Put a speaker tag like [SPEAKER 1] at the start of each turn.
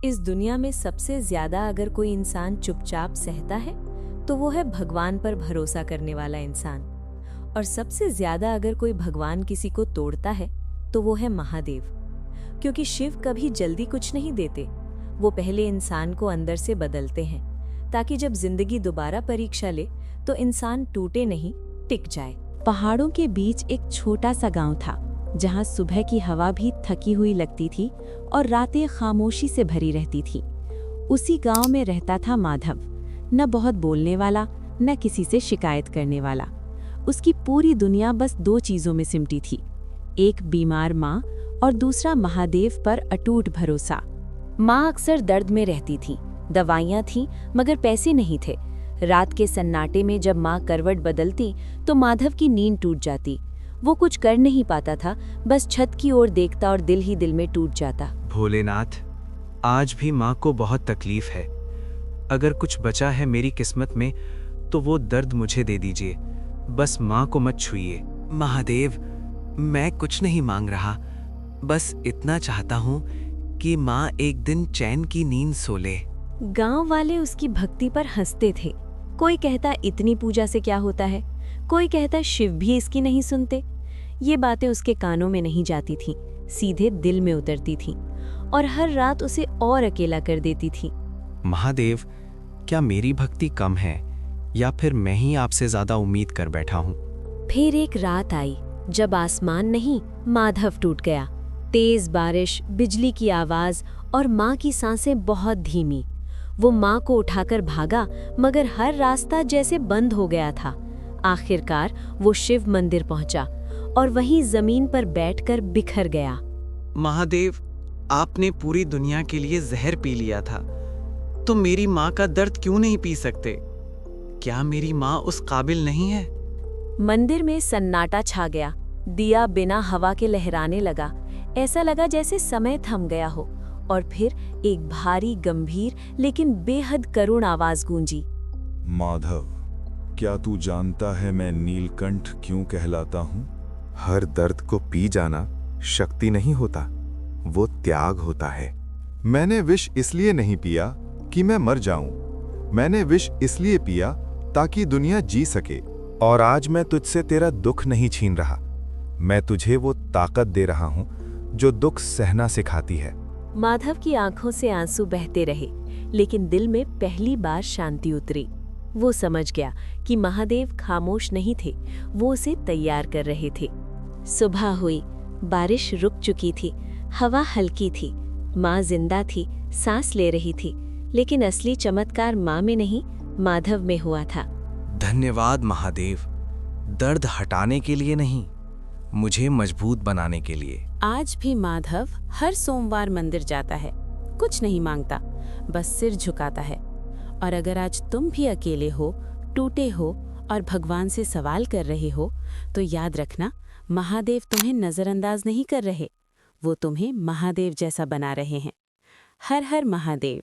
[SPEAKER 1] इस दुनिया में सबसे ज्यादा अगर कोई इंसान चुपचाप सहता है तो वो है भगवान पर भरोसा करने वाला इंसान। और सबसे ज्यादा अगर कोई भगवान किसी को तोड़ता है तो वो है महादेव। क्योंकि शिव कभी जल्दी कुछ नहीं देते, वो पहले इंसान को अंदर से बदलते हैं ताकि जब जिंदगी दोबारा परीक्षा ले तो इंसान टूटे नहीं, टिक जाए।
[SPEAKER 2] पहाड़ों के बीच एक छोटा सा गांव था जहां सुबह की हवा भी थकी हुई लगती थी और रातें खामोशी से भरी रहती थी। उसी गांव में रहता था माधव, न बहुत बोलने वाला न किसी से शिकायत करने वाला। उसकी पूरी दुनिया बस दो चीजों में सिमटी थी, एक बीमार माँ और दूसरा महादेव पर अटूट भरोसा। माँ अक्सर दर्द में रहती थी, दवाइयाँ थीं मगर पैसे नहीं थे। रात के सन्नाटे में जब माँ करवट बदलती तो माधव की नींद टूट जाती। वो कुछ कर नहीं पाता था, बस छत की ओर देखता और दिल ही दिल में टूट जाता।
[SPEAKER 3] भोलेनाथ, आज भी माँ को बहुत तकलीफ है। अगर कुछ बचा है मेरी किस्मत में तो वो दर्द मुझे दे दीजिए, बस माँ को मत छुइए।
[SPEAKER 4] महादेव, मैं कुछ नहीं मांग रहा, बस इतना चाहता हूँ कि माँ एक दिन चैन की नींद सो ले।
[SPEAKER 1] गांव वाले उसकी भक्ति पर हंसते थे। कोई कहता इतनी पूजा से क्या होता है, कोई कहता शिव भी इसकी नहीं सुनते। ये बातें उसके कानों में नहीं जाती थीं, सीधे दिल में उतरती थीं और हर रात उसे और अकेला कर देती थीं।
[SPEAKER 3] महादेव, क्या मेरी भक्ति कम है या फिर मैं ही आपसे ज्यादा उम्मीद कर बैठा हूँ?
[SPEAKER 1] फिर एक रात आई जब आसमान नहीं, माधव टूट गया। तेज बारिश, बिजली की आवाज और माँ की सांसें बहुत धीमी। वो माँ को उठाकर भागा मगर हर रास्ता जैसे बंद हो गया था। आखिरकार वो शिव मंदिर पहुंचा और वहीं जमीन पर बैठकर बिखर गया।
[SPEAKER 4] महादेव, आपने पूरी दुनिया के लिए जहर पी लिया था, तो मेरी माँ का दर्द क्यों नहीं पी सकते? क्या मेरी माँ उस काबिल नहीं है?
[SPEAKER 1] मंदिर में सन्नाटा छा गया। दिया बिना हवा के लहराने लगा। ऐसा लगा जैसे समय थम गया हो। और फिर एक भारी, गंभीर लेकिन बेहद करुण आवाज गूंजी।
[SPEAKER 5] माधव, क्या तू जानता है मैं नीलकंठ क्यों कहलाता हूँ?
[SPEAKER 6] हर दर्द को पी जाना शक्ति नहीं होता, वो त्याग होता है। मैंने विष इसलिए नहीं पिया कि मैं मर जाऊं, मैंने विष इसलिए पिया ताकि दुनिया जी सके। और आज मैं तुझसे तेरा दुख नहीं छीन रहा, मैं तुझे वो ताकत दे रहा हूं जो दुख सहना सिखाती है।
[SPEAKER 1] माधव की आंखों से आंसू बहते रहे, लेकिन दिल में पहली बार शांति उतरी। वो समझ गया कि महादेव खामोश नहीं थे, वो उसे तैयार कर रहे थे। सुबह हुई, बारिश रुक चुकी थी, हवा हल्की थी, माँ जिंदा थी, सांस ले रही थी। लेकिन असली चमत्कार माँ में नहीं, माधव में हुआ था।
[SPEAKER 3] धन्यवाद महादेव, दर्द हटाने के लिए नहीं, मुझे मजबूत बनाने के लिए।
[SPEAKER 2] आज भी माधव हर सोमवार मंदिर जाता है, कुछ नहीं मांगता, बस सिर झुकाता है। और अगर आज तुम भी अकेले हो, टूटे हो और भगवान से सवाल कर रहे हो, तो याद रखना, महादेव तुम्हें नजरअंदाज नहीं कर रहे, वो तुम्हें महादेव जैसा बना रहे हैं। हर हर महादेव।